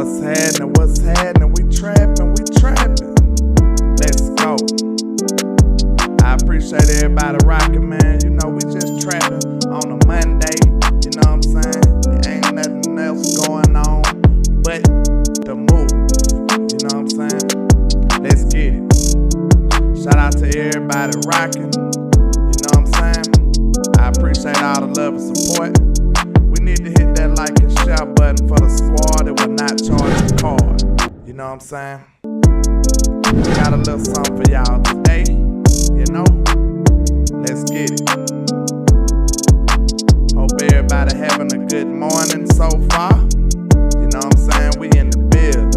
What's happening? What's happening? We trapping, we trapping. Let's go. I appreciate everybody rocking, man. You know, we just trapping on a Monday. You know what I'm saying? Ain't nothing else going on but the move. You know what I'm saying? Let's get it. Shout out to everybody rocking. You know what I'm saying? I appreciate all the love and support. We need to hit that like and share button for the squad that will not charge the card. You know what I'm saying? Got a little something for y'all today. You know? Let's get it. Hope everybody having a good morning so far. You know what I'm saying? We in the building.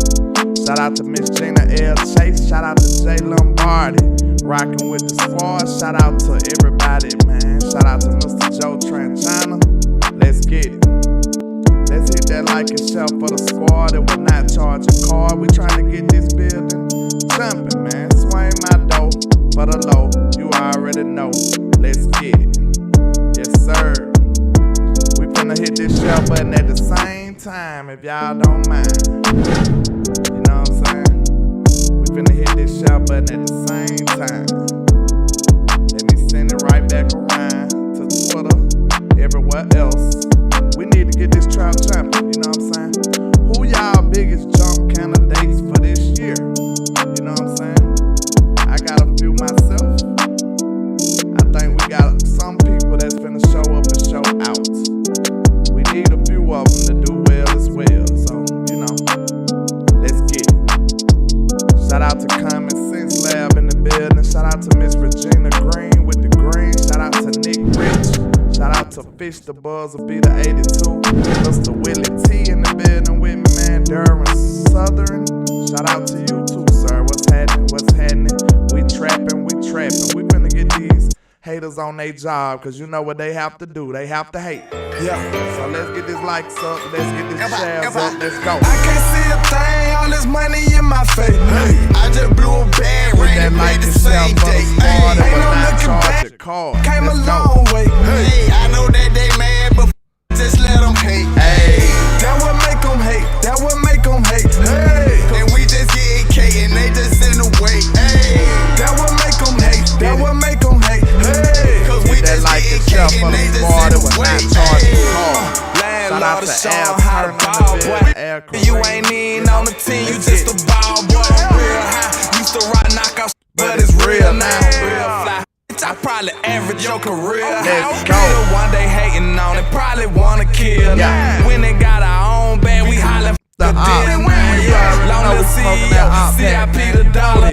Shout out to Miss Gina L. Chase. Shout out to Jay Lombardi. Rocking with the squad. Shout out to everybody, man. Shout out to Mr. Joe Tranchina. Let's get it. Let's hit that like and share for the squad that will not charge a card. We trying to get this building jumping, man. Swing my dough for the low. You already know. Let's get it. Yes, sir. We finna hit this share button at the same time if y'all don't mind. You know what I'm saying? We finna hit this share button at the same time. Let me send it right back around to Twitter, everywhere else. We need to get this trap jumping, you know what I'm saying? Who y'all biggest jump candidates for this year? You know what I'm saying? I got a few myself. I think we got some people that's finna show up and show out. We need a few of them to do well as well. So, you know, let's get it. Shout out to Common Sense Lab in the building. Shout out to Miss Regina Green with the green. Shout out to Nick Rich. Shout out to Fish the Buzz will be the 82. Mr. Willie T in the building with me, man. Durham Southern. Shout out to you too, sir. What's happening? What's happening? We trapping, we trapping. We finna get these haters on their job, cause you know what they have to do. They have to hate. Yeah. So let's get this likes up. Let's get this shares up. Let's go. I can't see a thing. All this money in my face. Hey. I just blew a bag. Ran and made the same day. Ain't no looking back. Came a long way. Hey, I know that they mad, but just let them hate. Hey, that what make them hate. That what make them hate. Hey, and we just getting K and they just in the way. Hey, that what make them hate. That what make them hate. Hey, cause we just getting K and they just in the way. Landlord of Sean, how to ball, boy. You ain't even on the team, you just a ball, boy. Real high, used to rock knockouts, but it's real now. Real fly. I probably average your career. Let's go. One day hating on it, probably wanna kill. Yeah. When they got our own band, we holler the deal, man. Yeah. Long as CEO, CIP the dollar.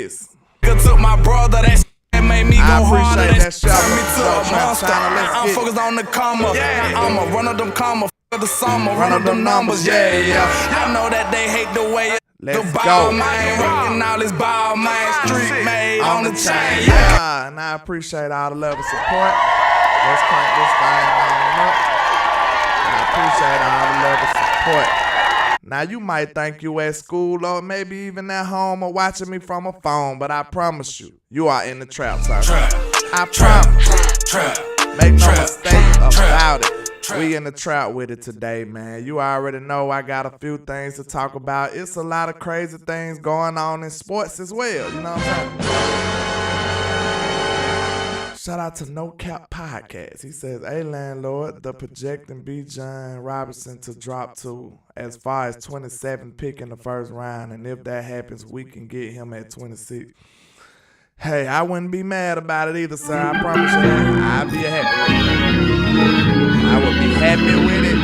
Took my brother, that shit made me go harder. That turned me to a monster. I'm focused on the comma. I'ma run up them comma for the summer. Run up them numbers, yeah. I know that they hate the way let's the go. ball man, rockin' all this ball man, street made on the chain. Yeah, and I appreciate all the love and support. Let's crank this thing on up. I appreciate all the love and support. Now you might think you at school or maybe even at home or watching me from a phone, but I promise you, you are in the trap, sir. I promise. Make no mistake about it. We in the trap with it today, man. You already know I got a few things to talk about. It's a lot of crazy things going on in sports as well. You know what I'm saying? Shout out to No Cap Podcast. He says, hey, landlord, the projecting B. John Robinson to drop to as far as 27 pick in the first round. And if that happens, we can get him at 26. Hey, I wouldn't be mad about it either, sir. I promise you that. I'd be happy. I would be happy with it.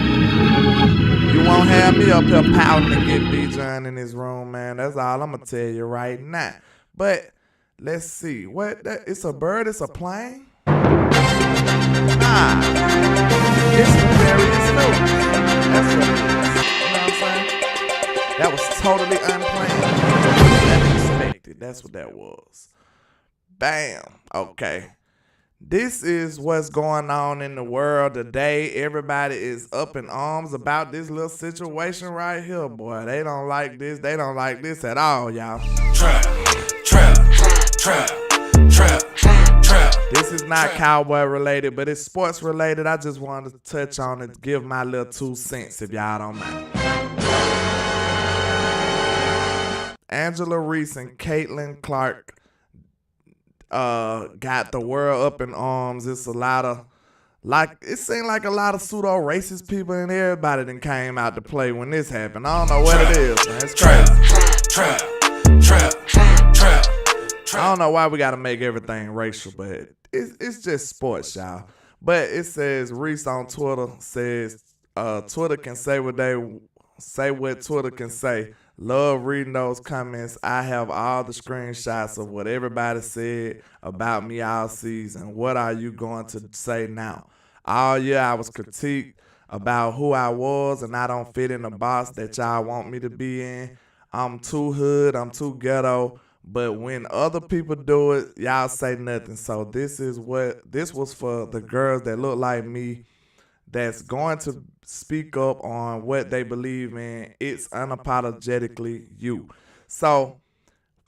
You won't have me up here pouting to get B. John in his room, man. That's all I'm going to tell you right now. But let's see. What? It's a bird? It's a plane? Nah. It's nefarious news. That's what it is. You know what I'm saying? That was totally unplanned. Unexpected. That's what that was. Bam. Okay. This is what's going on in the world today. Everybody is up in arms about this little situation right here, boy. They don't like this. They don't like this at all, y'all. Trap. This is not cowboy related, but it's sports related. I just wanted to touch on it, give my little 2 cents if y'all don't mind. Angela Reese and Caitlin Clark got the world up in arms. It's a lot of, it seemed like a lot of pseudo-racist people and everybody that came out to play when this happened. I don't know what it is, man. It's crazy. Trap. I don't know why we got to make everything racial, but it's just sports, y'all. But it says, Reese on Twitter says, Twitter can say what Twitter can say. Love reading those comments. I have all the screenshots of what everybody said about me all season. What are you going to say now? All year I was critiqued about who I was, and I don't fit in the box that y'all want me to be in. I'm too hood. I'm too ghetto. But when other people do it, y'all say nothing. So this was for the girls that look like me, that's going to speak up on what they believe in. It's unapologetically you. So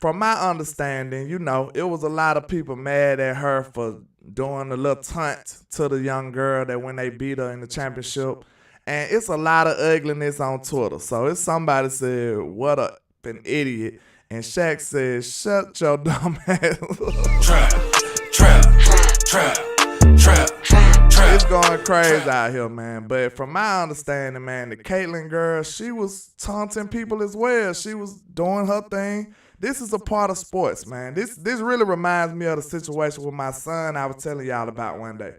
from my understanding, it was a lot of people mad at her for doing a little taunt to the young girl that when they beat her in the championship. And it's a lot of ugliness on Twitter. So it's somebody said, what an idiot. And Shaq says, shut your dumb ass up. Trap. It's going crazy out here, man. But from my understanding, man, the Caitlyn girl, she was taunting people as well. She was doing her thing. This is a part of sports, man. This really reminds me of the situation with my son I was telling y'all about one day.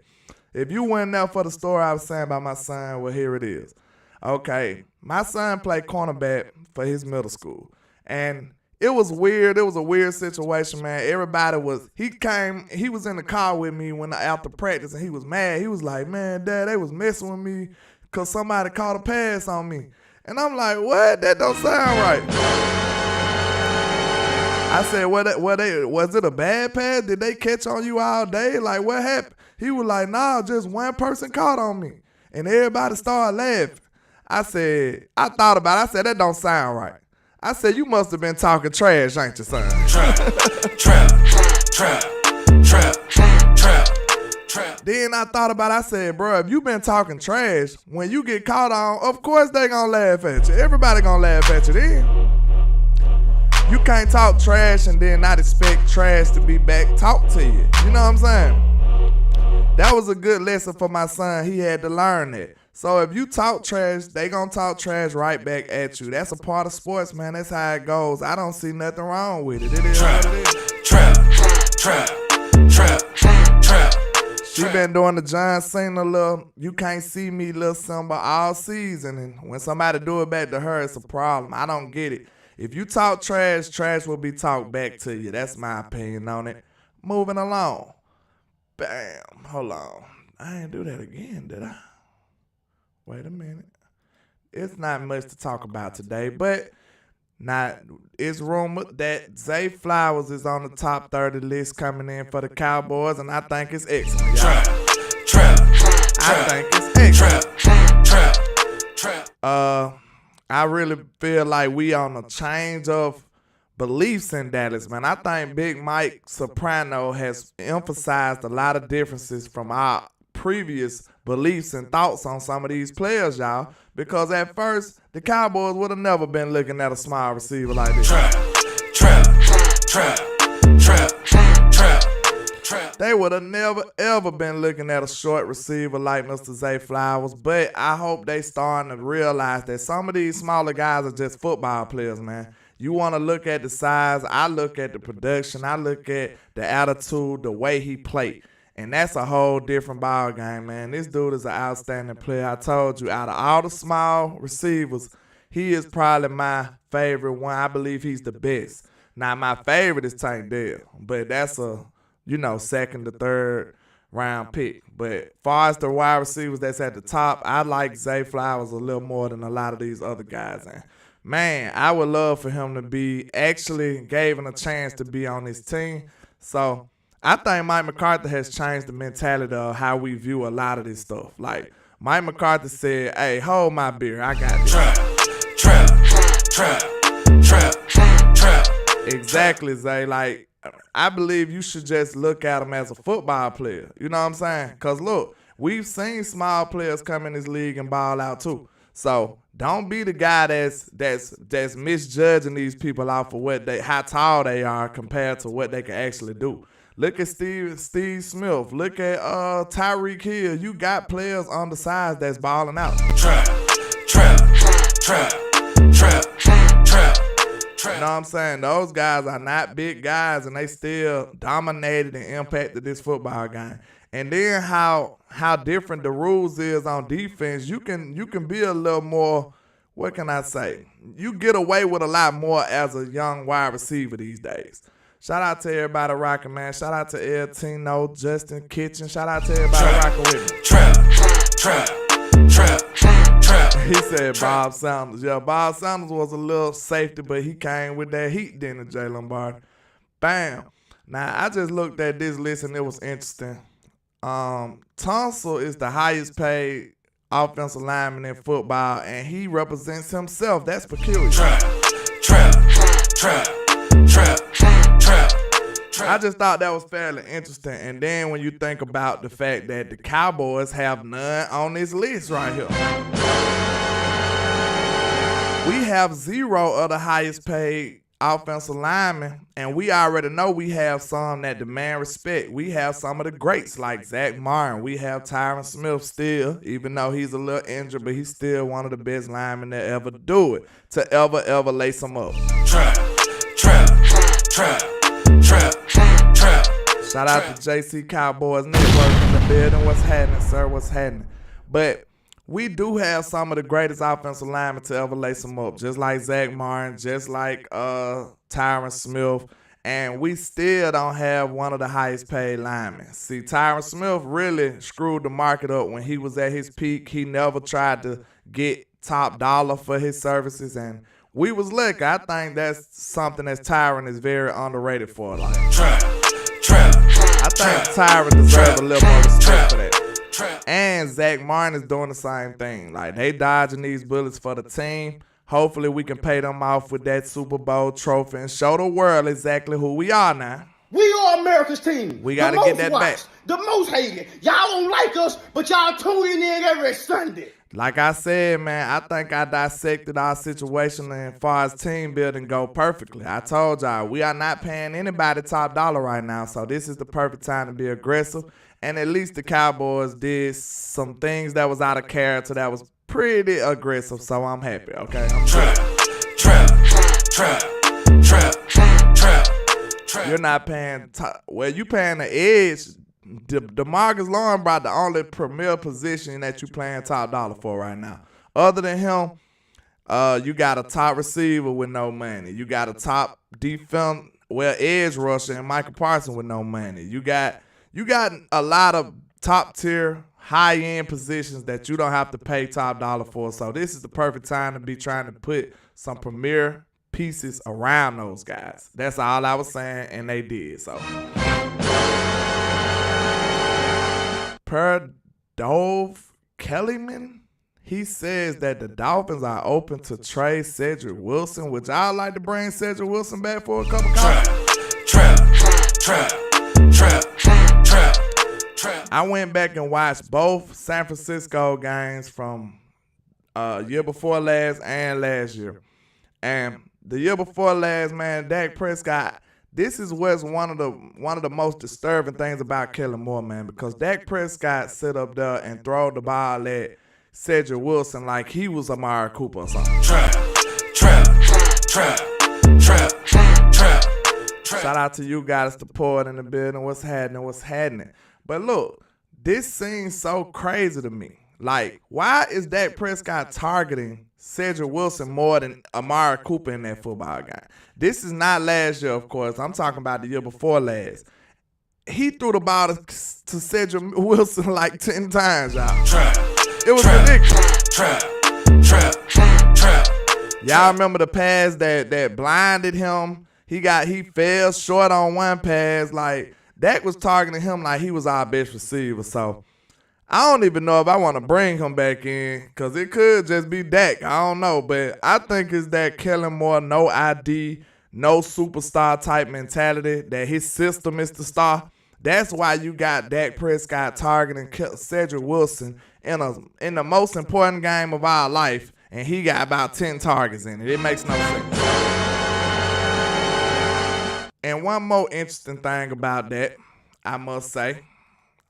If you weren't there for the story I was saying about my son, well, here it is. Okay, my son played cornerback for his middle school. And it was weird. It was a weird situation, man. Everybody he was in the car with me after practice, and he was mad. He was like, man, Dad, they was messing with me because somebody caught a pass on me. And I'm like, what? That don't sound right. I said, was it a bad pass? Did they catch on you all day? Like, what happened? He was like, nah, just one person caught on me. And everybody started laughing. I thought about it. I said, that don't sound right. I said, you must have been talking trash, ain't you, son? Trap. Then I thought about it. I said, bro, if you been talking trash, when you get caught on, of course they gonna laugh at you. Everybody gonna laugh at you then. You can't talk trash and then not expect trash to be back talked to you. You know what I'm saying? That was a good lesson for my son. He had to learn that. So if you talk trash, they gonna talk trash right back at you. That's a part of sports, man. That's how it goes. I don't see nothing wrong with it. It is what it is. Trap. She been doing the John Cena little "you can't see me" little symbol all season, and when somebody do it back to her, it's a problem. I don't get it. If you talk trash, trash will be talked back to you. That's my opinion on it. Moving along. Bam. Hold on. I didn't do that again, did I? Wait a minute. It's not much to talk about today, but it's rumored that Zay Flowers is on the top 30 list coming in for the Cowboys, and I think it's excellent. I think it's excellent. I really feel like we on a change of beliefs in Dallas, man. I think Big Mike Soprano has emphasized a lot of differences from our previous beliefs and thoughts on some of these players, y'all. Because at first, the Cowboys would have never been looking at a small receiver like this. Trap. They would have never, ever been looking at a short receiver like Mr. Zay Flowers. But I hope they starting to realize that some of these smaller guys are just football players, man. You want to look at the size. I look at the production. I look at the attitude, the way he played. And that's a whole different ball game, man. This dude is an outstanding player. I told you, out of all the small receivers, he is probably my favorite one. I believe he's the best. Now, my favorite is Tank Dell, but that's a, second to third round pick. But far as the wide receivers that's at the top, I like Zay Flowers a little more than a lot of these other guys. And man, I would love for him to be actually given a chance to be on this team. So I think Mike McCarthy has changed the mentality of how we view a lot of this stuff. Like, Mike McCarthy said, hey, hold my beer. I got this. Trap. Exactly, Zay. Like, I believe you should just look at him as a football player. You know what I'm saying? Because, look, we've seen small players come in this league and ball out, too. So Don't be the guy that's misjudging these people off of how tall they are compared to what they can actually do. Look at Steve Smith. Look at Tyreek Hill. You got players on the sides that's balling out. Trap. You know what I'm saying? Those guys are not big guys, and they still dominated and impacted this football game. And then how different the rules is on defense. You can be a little more, what can I say? You get away with a lot more as a young wide receiver these days. Shout out to everybody rocking, man. Shout out to El Tino, Justin Kitchen. Shout out to everybody rocking with me. Trap. He said Bob Sanders. Yeah, Bob Sanders was a little safety, but he came with that heat, didn't it, Jay Lombardi? Bam. Now, I just looked at this list, and it was interesting. Tunsil is the highest paid offensive lineman in football, and he represents himself. That's peculiar. Trap. I just thought that was fairly interesting. And then when you think about the fact that the Cowboys have none on this list right here. We have 0 of the highest paid offensive linemen, and we already know we have some that demand respect. We have some of the greats like Zach Martin. We have Tyron Smith still, even though he's a little injured, but he's still one of the best linemen that ever do it, to ever lace them up. Trap. Shout out to JC Cowboys Network in the building. What's happening, sir? What's happening? But we do have some of the greatest offensive linemen to ever lace them up, just like Zach Martin, just like Tyron Smith, and we still don't have one of the highest paid linemen. See, Tyron Smith really screwed the market up when he was at his peak. He never tried to get top dollar for his services, and we was lucky. I think that's something that Tyron is very underrated for. Like, I think Tyron deserves a little more respect for that. And Zach Martin is doing the same thing. Like, they dodging these bullets for the team. Hopefully we can pay them off with that Super Bowl trophy and show the world exactly who we are now. We are America's team. We got to get that back. The most hated. Y'all don't like us, but y'all tuning in every Sunday. Like I said, man, I think I dissected our situation as far as team building go perfectly. I told y'all, we are not paying anybody top dollar right now, so this is the perfect time to be aggressive. And at least the Cowboys did some things that was out of character that was pretty aggressive, so I'm happy, okay? I'm Trap. You're not paying you paying the edge. DeMarcus Lawrence brought the only premier position that you playing top dollar for right now. Other than him, you got a top receiver with no money. You got a top defense, edge rusher and Michael Parsons with no money. You got a lot of top tier, high end positions that you don't have to pay top dollar for. So this is the perfect time to be trying to put some premier pieces around those guys. That's all I was saying, and they did. So per Dove Kellyman, he says that the Dolphins are open to trade Cedric Wilson. Would y'all like to bring Cedric Wilson back for a couple of Trap. I went back and watched both San Francisco games from year before last and last year. And the year before last, man, Dak Prescott, this is what's one of the most disturbing things about Kellen Moore, man, because Dak Prescott sit up there and throw the ball at Cedric Wilson like he was Amari Cooper or something. Trap. Shout out to you guys, the port in the building. What's happening? But look, this seems so crazy to me. Like, why is Dak Prescott targeting Cedric Wilson more than Amari Cooper in that football game? This is not last year, of course. I'm talking about the year before last. He threw the ball to Cedric Wilson like 10 times, y'all. It was ridiculous. Y'all remember the pass that blinded him? He fell short on one pass. Like, Dak was targeting him like he was our best receiver. So I don't even know if I want to bring him back in, because it could just be Dak. I don't know. But I think it's that Kellen Moore, no ID, no superstar type mentality, that his system is the star. That's why you got Dak Prescott targeting Cedric Wilson in the most important game of our life, and he got about 10 targets in it. It makes no sense. And one more interesting thing about that, I must say,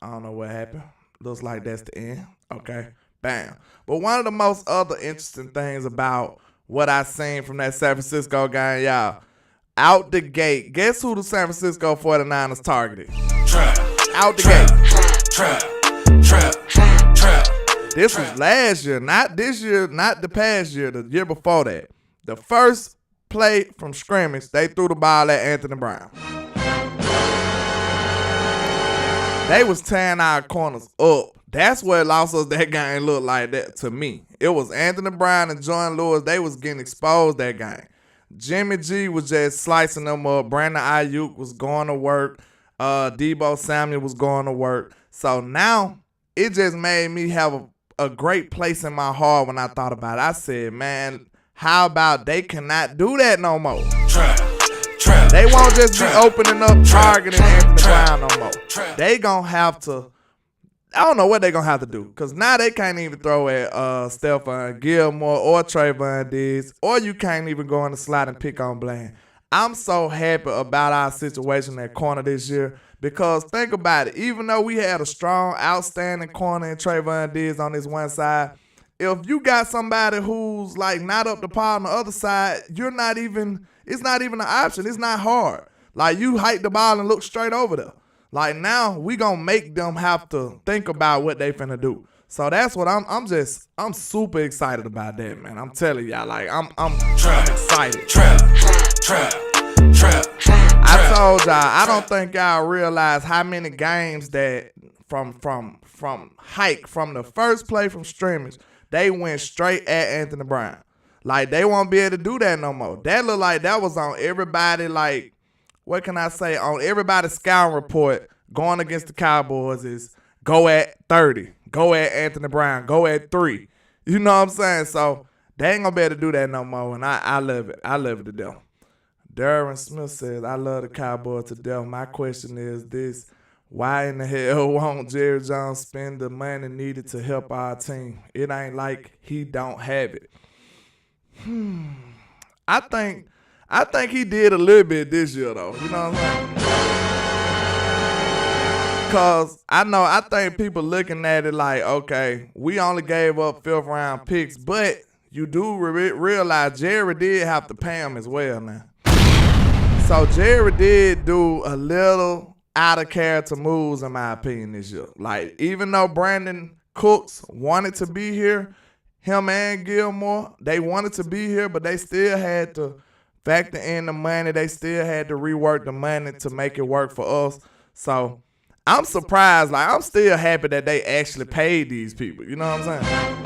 I don't know what happened. Looks like that's the end. Okay, bam. But one of the most other interesting things about what I seen from that San Francisco game, y'all, out the gate, guess who the San Francisco 49ers targeted? Out the gate. This was last year, not this year, not the past year, the year before that. The first play from scrimmage, they threw the ball at Anthony Brown. They was tearing our corners up. That's what lost us that game looked like that to me. It was Anthony Brown and John Lewis. They was getting exposed that game. Jimmy G was just slicing them up. Brandon Ayuk was going to work. Deebo Samuel was going to work. So now it just made me have a great place in my heart when I thought about it. I said, man, how about they cannot do that no more? They won't just be opening up targeting Anthony Brown no more. They gonna have to, I don't know what they gonna have to do, because now they can't even throw at Stephon Gilmore or Trayvon Diggs, or you can't even go in the slot and pick on Bland. I'm so happy about our situation at corner this year, because think about it, even though we had a strong, outstanding corner in Trayvon Diggs on this one side, if you got somebody who's like not up to par on the other side, you're not even, it's not even an option. It's not hard. Like, you hike the ball and look straight over there. Like, now we gonna make them have to think about what they finna do. So that's what I'm super excited about that, man. I'm telling y'all, like, I'm excited. I told y'all, I don't think y'all realize how many games that from hike, from the first play from scrimmage, they went straight at Anthony Brown. Like, they won't be able to do that no more. That looked like that was on everybody, like, what can I say, on everybody's scouting report going against the Cowboys is go at 30, go at Anthony Brown, go at 3. You know what I'm saying? So they ain't gonna be able to do that no more, and I love it. I love it to death. Darren Smith says, I love the Cowboys to death. My question is this: why in the hell won't Jerry Jones spend the money needed to help our team? It ain't like he don't have it. I think he did a little bit this year, though. You know what I'm saying? Because I think people looking at it like, okay, we only gave up 5th round picks, but you do realize Jerry did have to pay him as well now. So Jerry did do a little out of character moves, in my opinion, this year. Like, even though Brandon Cooks wanted to be here, him and Gilmore, they wanted to be here, but they still had to factor in the money. They still had to rework the money to make it work for us. So I'm surprised. Like, I'm still happy that they actually paid these people. You know what I'm saying?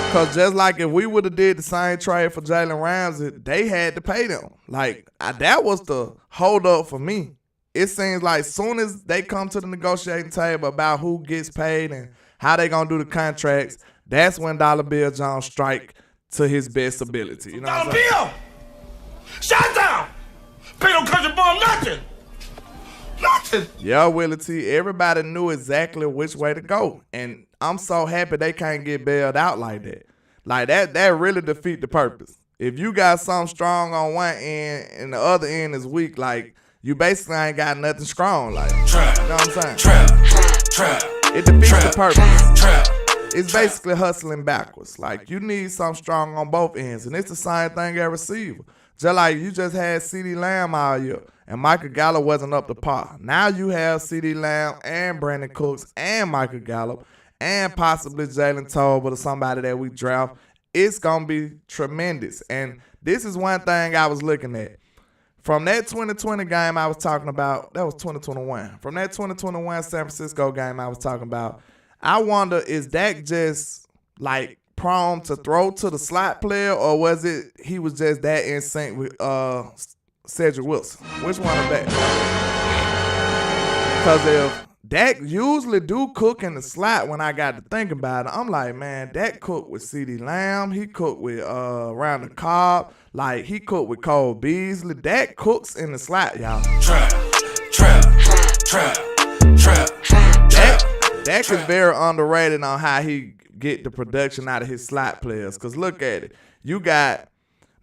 Because just like if we would have did the same trade for Jalen Ramsey, they had to pay them. Like, that was the hold up for me. It seems like as soon as they come to the negotiating table about who gets paid and how they going to do the contracts, that's when Dollar Bill Jones strike to his best ability. You know what I'm saying? Bill! Shut down! Pay no country boy nothing! Nothing! Yeah, Willie T, everybody knew exactly which way to go. And I'm so happy they can't get bailed out like that. Like, that really defeat the purpose. If you got something strong on one end and the other end is weak, like, you basically ain't got nothing strong. Like, you know what I'm saying? It defeats the purpose. It's basically hustling backwards. Like, you need something strong on both ends. And it's the same thing at receiver. Just like you just had CeeDee Lamb all year, and Michael Gallup wasn't up to par. Now you have CeeDee Lamb and Brandon Cooks and Michael Gallup and possibly Jalen Tolbert or somebody that we draft. It's going to be tremendous. And this is one thing I was looking at. From that 2020 game I was talking about, that was 2021. From that 2021 San Francisco game I was talking about, I wonder, is Dak just like prone to throw to the slot player, or was it he was just that in sync with Cedric Wilson? Which one of that? Because if Dak usually do cook in the slot, when I got to think about it, I'm like, man, Dak cooked with CeeDee Lamb. He cooked with Randall Cobb. Like, he cooked with Cole Beasley. Dak cooks in the slot, y'all. Dak is very underrated on how he get the production out of his slot players. Because look at it. You got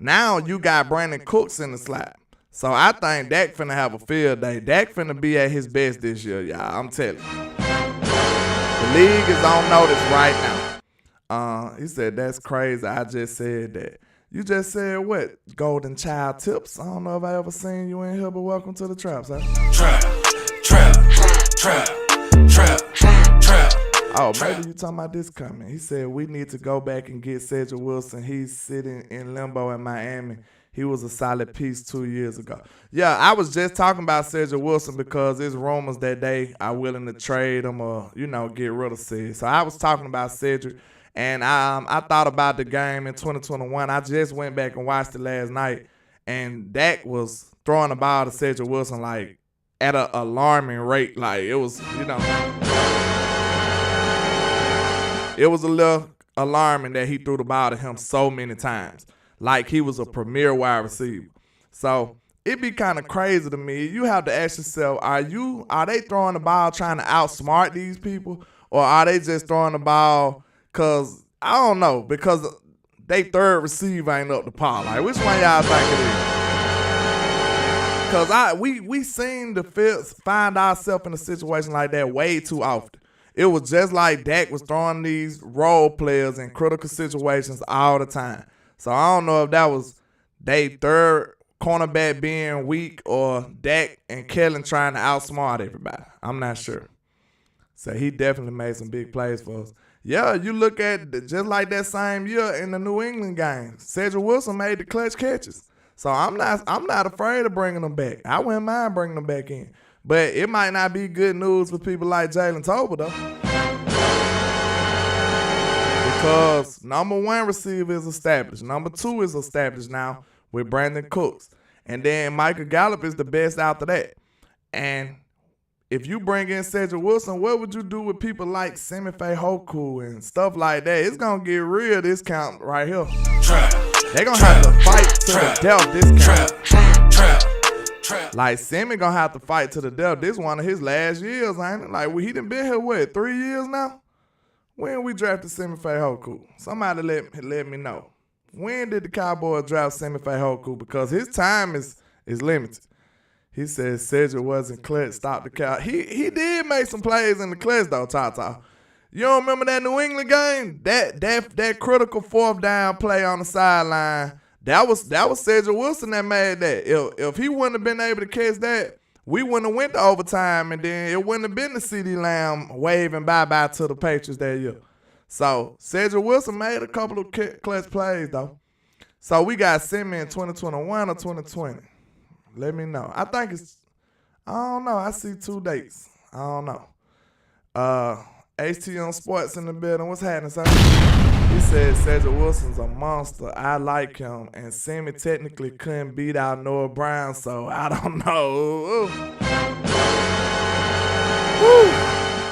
Brandon Cooks in the slot. So I think Dak finna have a field day. Dak finna be at his best this year, y'all. I'm telling you. The league is on notice right now. He said, that's crazy. I just said that. You just said what? Golden Child tips? I don't know if I ever seen you in here, but welcome to the Traps, huh? Trap. Oh, maybe you talking about this comment. He said, we need to go back and get Cedric Wilson. He's sitting in limbo in Miami. He was a solid piece 2 years ago. Yeah, I was just talking about Cedric Wilson because there's rumors that they are willing to trade him or, get rid of Ced. So I was talking about Cedric, and I thought about the game in 2021. I just went back and watched it last night, and Dak was throwing the ball to Cedric Wilson, like, at an alarming rate. Like, it was, it was a little alarming that he threw the ball to him so many times. Like he was a premier wide receiver. So it'd be kind of crazy to me. You have to ask yourself, are they throwing the ball trying to outsmart these people? Or are they just throwing the ball because, I don't know, because they third receiver ain't up to par? Like, which one y'all think it is? Because we seem to find ourselves in a situation like that way too often. It was just like Dak was throwing these role players in critical situations all the time. So I don't know if that was they third cornerback being weak or Dak and Kellen trying to outsmart everybody. I'm not sure. So he definitely made some big plays for us. Yeah, you look at just like that same year in the New England game, Cedric Wilson made the clutch catches. So I'm not afraid of bringing them back. I wouldn't mind bringing them back in. But it might not be good news for people like Jalen Tolbert, though. Because number one receiver is established. Number two is established now with Brandon Cooks. And then Michael Gallup is the best after that. And if you bring in Cedric Wilson, what would you do with people like Semife Hoku and stuff like that? It's going to get real this count right here. They're going to have to fight to the death this count. Like, Semi going to have to fight to the death. This one of his last years, ain't it? Like, he done been here, what, 3 years now? When we drafted Semife Hoku? Somebody let me know. When did the Cowboys draft Semife Hoku? Because his time is limited. He said Cedric wasn't clutch, stopped the cow. He did make some plays in the clutch, though, Tata. You don't remember that New England game? That critical fourth down play on the sideline, that was Cedric Wilson that made that. If he wouldn't have been able to catch that, we wouldn't have went to overtime, and then it wouldn't have been the CeeDee Lamb waving bye-bye to the Patriots that year. So, Cedric Wilson made a couple of clutch plays, though. So, we got Semi in 2021 or 2020. Let me know. I think it's, I don't know. I see 2 dates. I don't know. HT on Sports in the building. What's happening, sir? He said Cedric Wilson's a monster. I like him. And Semi technically couldn't beat out Noah Brown, so I don't know.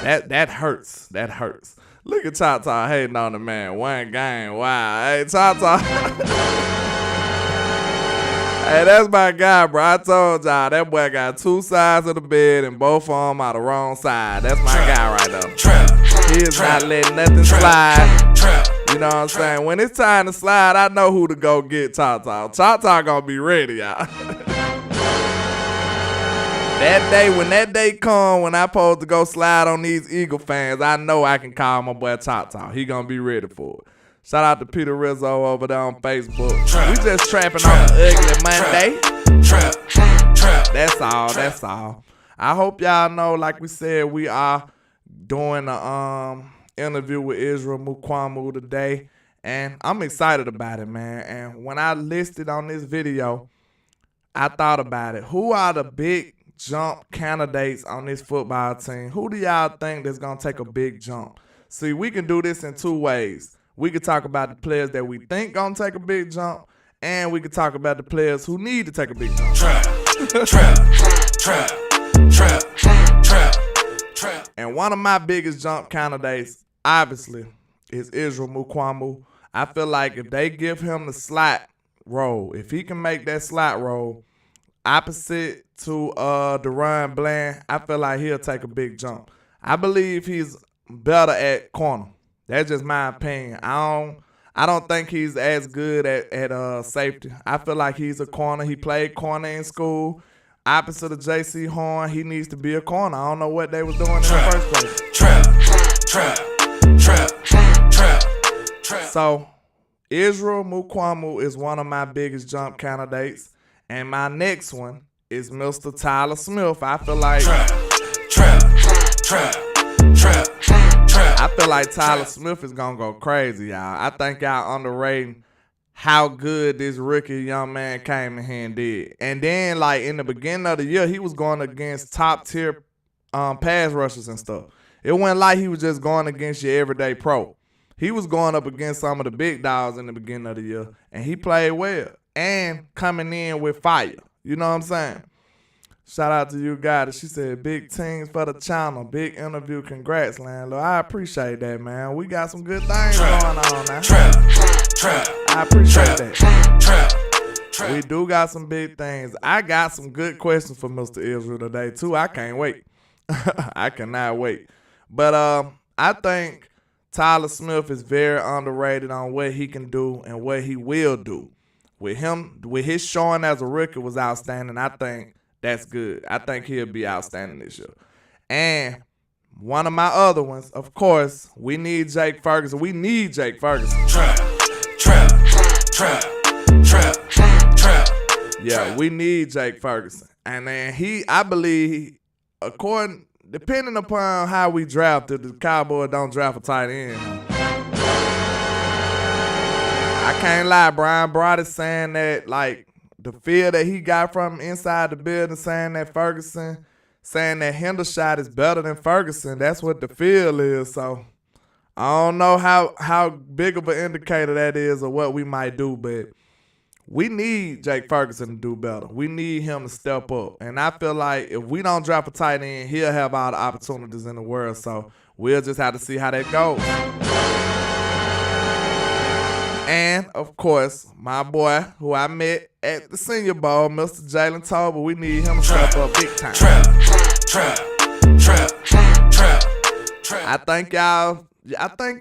That hurts. That hurts. Look at Tata hating on the man. One game. Wow. Hey, Tata. Hey, that's my guy, bro. I told y'all, that boy got 2 sides of the bed and both of them are the wrong side. That's my guy right there. He is not letting nothing slide. You know what I'm saying? When it's time to slide, I know who to go get, Tata. Tata gonna be ready, y'all. When that day come, when I supposed to go slide on these Eagle fans, I know I can call my boy Tata. He gonna be ready for it. Shout out to Peter Rizzo over there on Facebook. We just trapping on an ugly Monday. That's all. I hope y'all know, like we said, we are doing a interview with Israel Mukuamu today. And I'm excited about it, man. And when I listed on this video, I thought about it. Who are the big jump candidates on this football team? Who do y'all think that's going to take a big jump? See, we can do this in 2 ways. We could talk about the players that we think gonna take a big jump, and we could talk about the players who need to take a big jump. Trap. And one of my biggest jump candidates, obviously, is Israel Mukuamu. I feel like if they give him the slot role, if he can make that slot role opposite to Deron Bland, I feel like he'll take a big jump. I believe he's better at corner. That's just my opinion. I don't think he's as good at safety. I feel like he's a corner. He played corner in school. Opposite of J.C. Horn, he needs to be a corner. I don't know what they was doing in the first place. So, Israel Mukwamu is one of my biggest jump candidates. And my next one is Mr. Tyler Smith. I feel like Tyler Smith is gonna go crazy, y'all. I think y'all underrating how good this rookie young man came in here and did. And then, like, in the beginning of the year, he was going against top tier pass rushers and stuff. It wasn't like he was just going against your everyday pro. He was going up against some of the big dogs in the beginning of the year, and he played well and coming in with fire. You know what I'm saying? Shout out to you guys. She said, big teams for the channel. Big interview. Congrats, landlord. I appreciate that, man. We got some good things going on now. I appreciate that. We do got some big things. I got some good questions for Mr. Israel today, too. I can't wait. I cannot wait. But I think Tyler Smith is very underrated on what he can do and what he will do. With his showing as a rookie was outstanding. I think that's good. I think he'll be outstanding this year. And one of my other ones, of course, we need Jake Ferguson. We need Jake Ferguson. Yeah, we need Jake Ferguson. And then I believe, depending upon how we drafted, the Cowboys don't draft a tight end. I can't lie, Brian Broad is saying that, like, the feel that he got from inside the building, saying that Hendershot is better than Ferguson. That's what the feel is. So I don't know how big of an indicator that is or what we might do, but we need Jake Ferguson to do better. We need him to step up. And I feel like if we don't draft a tight end, he'll have all the opportunities in the world. So we'll just have to see how that goes. And, of course, my boy, who I met at the Senior Bowl, Mr. Jalen Tolbert, we need him to step up big time. I think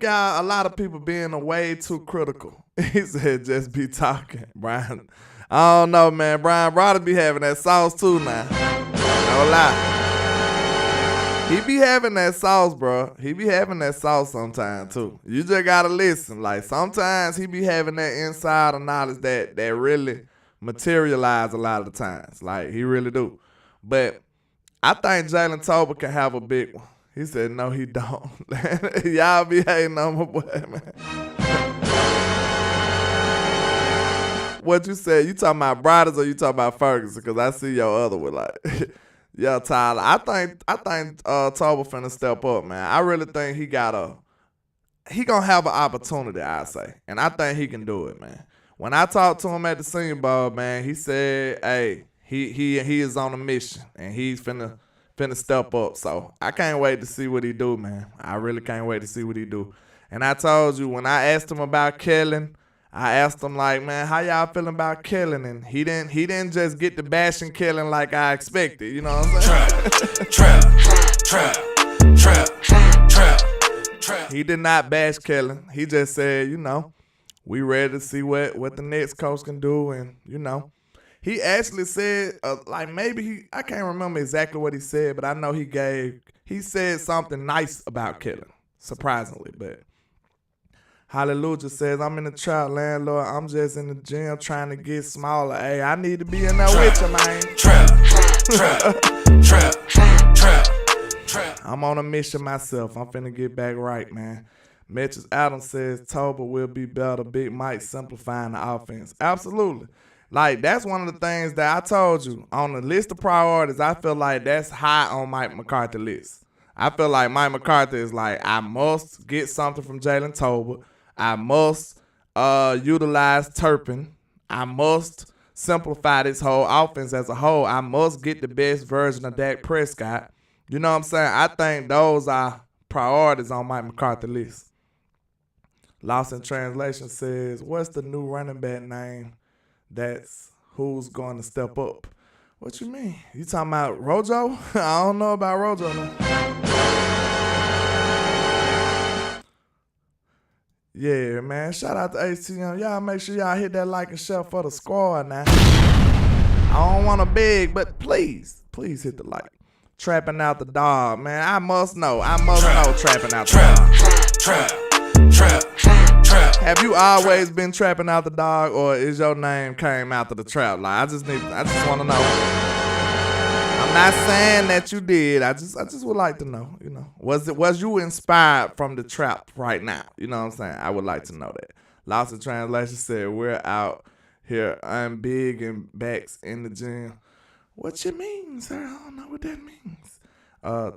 y'all, a lot of people being way too critical. He said, just be talking, Brian. I don't know, man. Brian Rodder be having that sauce, too, now. No lie. He be having that sauce, bro. He be having that sauce sometimes, too. You just gotta listen. Like, sometimes he be having that insider knowledge that really materialize a lot of the times. Like, he really do. But I think Jalen Tolbert can have a big one. He said, no, he don't. Y'all be hating on my boy, man. What you said? You talking about Brothers or you talking about Ferguson? Because I see your other one, like... Yeah, Tyler. I think Tolbert finna step up, man. I really think he gonna have an opportunity, I say. And I think he can do it, man. When I talked to him at the Senior Bowl, man, he said, hey, he is on a mission and he's finna step up. So I can't wait to see what he do, man. I really can't wait to see what he do. And I told you, when I asked him about Kellen, I asked him, like, man, how y'all feeling about Kellen? And he didn't just get to bashing Kellen like I expected. You know what I'm saying? Trap. He did not bash Kellen. He just said, you know, we ready to see what the next coach can do. And, you know, he actually said, like, maybe I can't remember exactly what he said, but I know he said something nice about Kellen, surprisingly, but. Hallelujah says, I'm in the trap, landlord. I'm just in the gym trying to get smaller. Hey, I need to be in there with you, man. Trap. I'm on a mission myself. I'm finna get back right, man. Metchus Adams says, Tolbert will be better. Big Mike simplifying the offense. Absolutely. Like, that's one of the things that I told you. On the list of priorities, I feel like that's high on Mike McCarthy's list. I feel like Mike McCarthy is like, I must get something from Jalen Tolbert. I must utilize Turpin. I must simplify this whole offense as a whole. I must get the best version of Dak Prescott. You know what I'm saying? I think those are priorities on Mike McCarthy's list. Lost in Translation says, what's the new running back name that's who's going to step up? What you mean? You talking about Rojo? I don't know about Rojo now. Yeah, man. Shout out to ATM. Y'all make sure y'all hit that like and share for the squad now. I don't want to beg, but please hit the like. Trapping out the dog, man. I must know trapping out the dog. Trap. Have you always been trapping out the dog, or is your name came after the trap? Like, I just want to know. I'm not saying that you did. I just would like to know, you know. Was you inspired from the trap right now? You know what I'm saying? I would like to know that. Lost in Translation said, we're out here. I'm big and backs in the gym. What you mean, sir? I don't know what that means.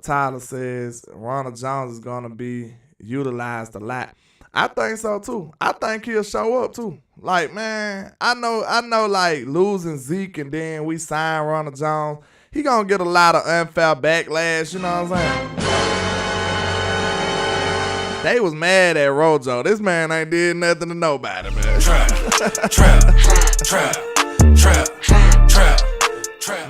Tyler says, Ronald Jones is going to be utilized a lot. I think so, too. I think he'll show up, too. Like, man, I know, like, losing Zeke and then we sign Ronald Jones, he gonna get a lot of unfair backlash, you know what I'm saying? They was mad at Rojo. This man ain't did nothing to nobody, man. Trap.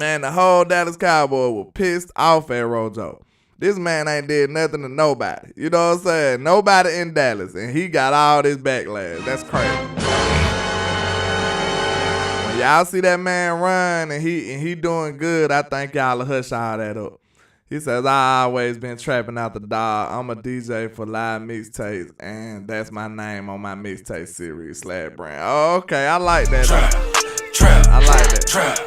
Man, the whole Dallas Cowboys were pissed off at Rojo. This man ain't did nothing to nobody. You know what I'm saying? Nobody in Dallas, and he got all this backlash. That's crazy. When y'all see that man run and he doing good, I think y'all will hush all that up. He says, I always been trapping out the dog. I'm a DJ for live mixtapes, and that's my name on my mixtape series, Slab Brand. Oh, okay, I like that. Trap. I like that. Trap.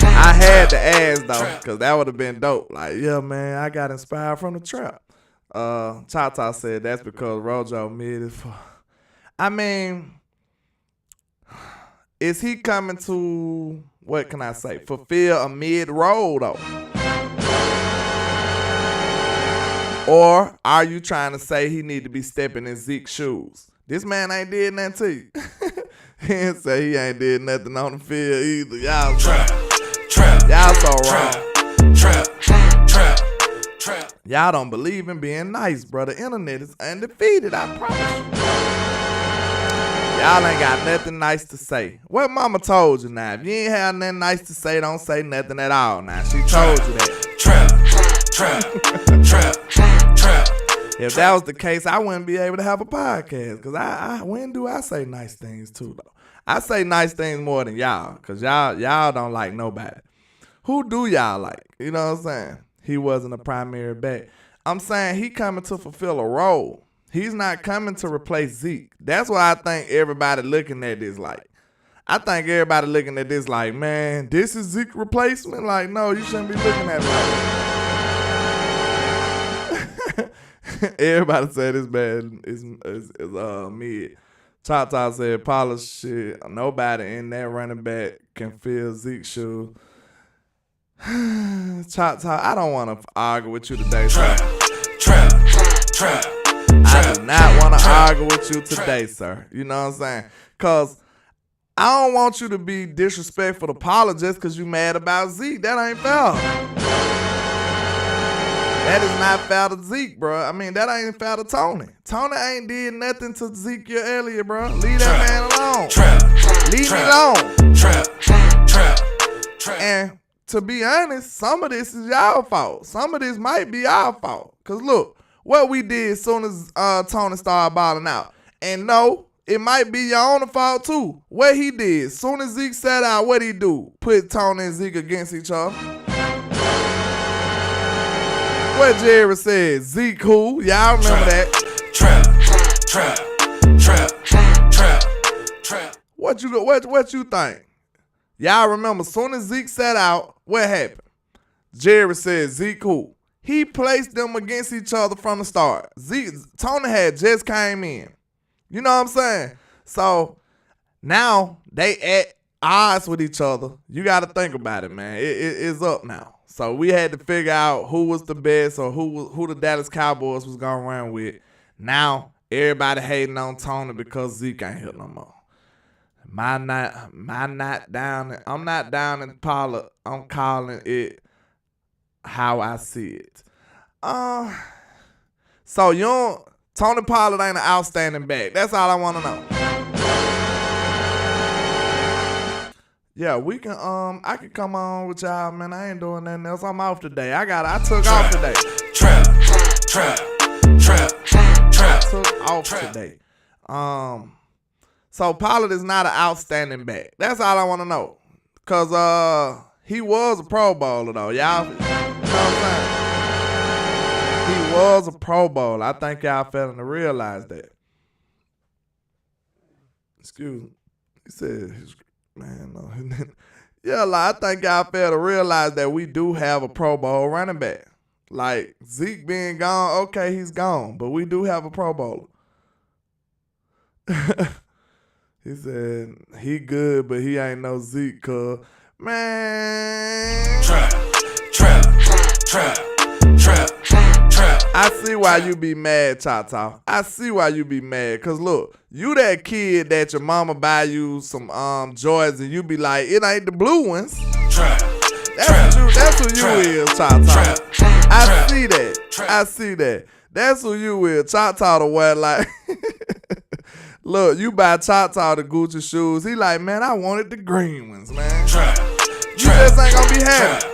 I had to ask, though, because that would have been dope. Like, yeah, man, I got inspired from the trap. Chata said that's because Rojo mid is for... I mean, is he coming to, what can I say, fulfill a mid role, though? Or are you trying to say he need to be stepping in Zeke's shoes? This man ain't did nothing to you. He didn't say he ain't did nothing on the field either. Y'all trap. Y'all so wrong. Trap. Y'all don't believe in being nice, bro. The internet is undefeated, I promise you. Y'all ain't got nothing nice to say. What mama told you now? If you ain't have nothing nice to say, don't say nothing at all now. She told you that. Trap. If that was the case, I wouldn't be able to have a podcast. Because when do I say nice things too, though? I say nice things more than y'all. Because y'all don't like nobody. Who do y'all like? You know what I'm saying? He wasn't a primary back. I'm saying he coming to fulfill a role. He's not coming to replace Zeke. That's why I think everybody looking at this like. I think everybody looking at this like, man, this is Zeke replacement? Like, no, you shouldn't be looking at it like that. Everybody said this man is mid. Chata said, polish shit. Nobody in that running back can fill Zeke's shoes. Chata, I don't want to argue with you today. Trap. I do not want to argue with you today, sir. You know what I'm saying? Because I don't want you to be disrespectful to Paula just because you mad about Zeke. That ain't fair. That is not fair to Zeke, bro. I mean, that ain't fair to Tony. Tony ain't did nothing to Zeke earlier, bro. Leave that man alone. Leave me alone. Trap. And to be honest, some of this is y'all fault. Some of this might be our fault. Because look, what we did as soon as Tony started balling out. And no, it might be your own fault too. What he did, as soon as Zeke sat out, what he do? Put Tony and Zeke against each other. What Jerry said, Zeke who? Y'all remember that? Trap. What you think? Y'all remember, as soon as Zeke sat out, what happened? Jerry said, Zeke who? He placed them against each other from the start. Tony had just came in. You know what I'm saying? So now they at odds with each other. You got to think about it, man. It's up now. So we had to figure out who was the best or who the Dallas Cowboys was going to run with. Now everybody hating on Tony because Zeke ain't here no more. I'm not down in Pollard. I'm calling it how I see it. So Tony Pollard ain't an outstanding back. That's all I want to know. Yeah, we can. I can come on with y'all, man. I ain't doing nothing else. I'm off today. I took off today. Trap. I took off today. So Pollard is not an outstanding back. That's all I want to know. Cause he was a Pro Bowler though, y'all. You know what I'm saying? He was a Pro Bowler. I think y'all failing to realize that. Excuse me. He said, man, no. Yeah, like, I think y'all fail to realize that we do have a Pro Bowl running back. Like, Zeke being gone, okay, he's gone. But we do have a Pro Bowler. He said, he good, but he ain't no Zeke, cuz. Man. Trap. I see why you be mad, Cha-Cha. I see why you be mad. Cause look, you that kid that your mama buy you some Jordans and you be like, it ain't the blue ones. That's who you is, Cha-Cha. I see that. That's who you is. Cha-Cha the one like look, you buy Cha-Cha the Gucci shoes. He like, man, I wanted the green ones, man. You just ain't gonna be happy.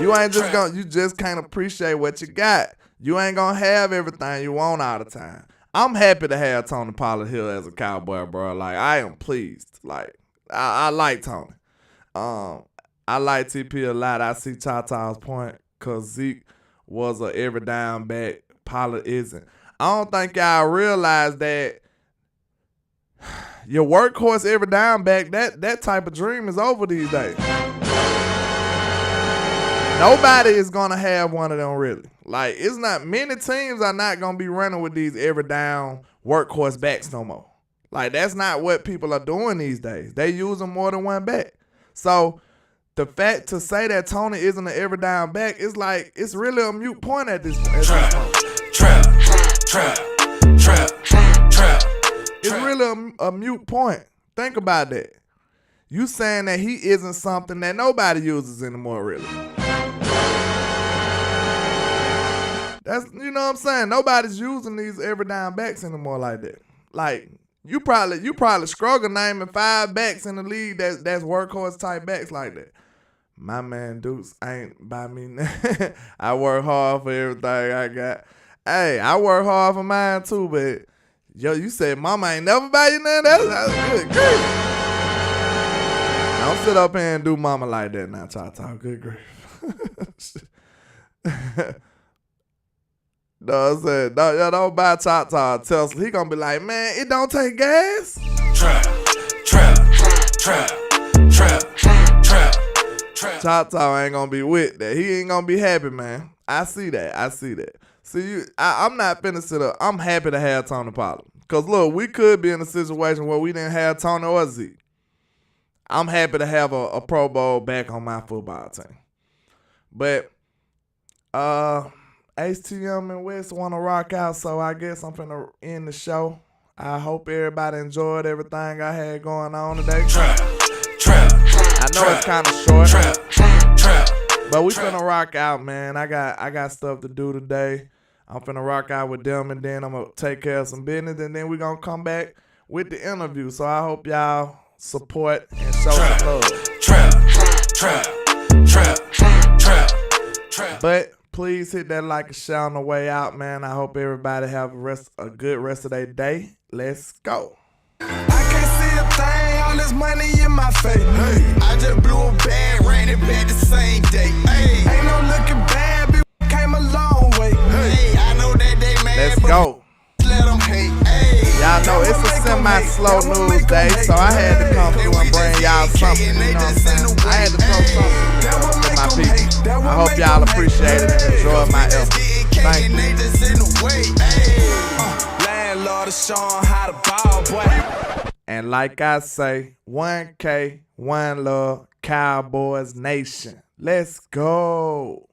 You just can't appreciate what you got. You ain't gonna have everything you want all the time. I'm happy to have Tony Pollard here as a Cowboy, bro. Like, I am pleased. Like, I like Tony. I like TP a lot. I see Cha-Cha's point because Zeke was a every down back. Pollard isn't. I don't think y'all realize that your workhorse every down back, that type of dream is over these days. Nobody is going to have one of them really. Like, it's not, many teams are not going to be running with these every down workhorse backs no more. Like, that's not what people are doing these days. They using more than one back. So, the fact to say that Tony isn't an every down back is like, it's really a moot point at this point. It's really a moot point. Think about that. You saying that he isn't something that nobody uses anymore, really. That's, you know what I'm saying? Nobody's using these every down backs anymore like that. Like, you probably struggle naming 5 backs in the league that's workhorse type backs like that. My man Dukes ain't by me. I work hard for everything I got. Hey, I work hard for mine too, but yo, you said mama ain't never buy you nothing. That's good. Don't sit up here and do mama like that now, Cha-Cha. Good grief. No, I said, don't buy Cha-Cha a Tesla. He gonna be like, man, it don't take gas. Trap. Cha-Cha ain't gonna be with that. He ain't gonna be happy, man. I see that. See, I'm not finna sit up. I'm happy to have Tony Pollard. Because, look, we could be in a situation where we didn't have Tony or Zeke. I'm happy to have a Pro Bowl back on my football team. But, HTM and West want to rock out, so I guess I'm finna end the show. I hope everybody enjoyed everything I had going on today. I know it's kind of short, but we finna rock out, man. I got stuff to do today. I'm finna rock out with them, and then I'm gonna take care of some business, and then we gonna come back with the interview. So I hope y'all support and show some love. But please hit that like and share on the way out, man. I hope everybody have a good rest of their day. Let's go. I can't see a thing, all this money in my face. Hey. I just blew a bag, ran it back the same day. Hey. Ain't no looking bad, bitch, came a long way. Hey. I know that they mad, let's go. Let them hate. Hey. Y'all know it's a semi-slow news day, so I had to come through and bring y'all something, you know what I'm saying? I had to throw something to my people. I hope y'all appreciate it and enjoy my effort. Thank you. Landlord is showing how to ball, boy. And like I say, 1K, 1 love, Cowboys Nation. Let's go.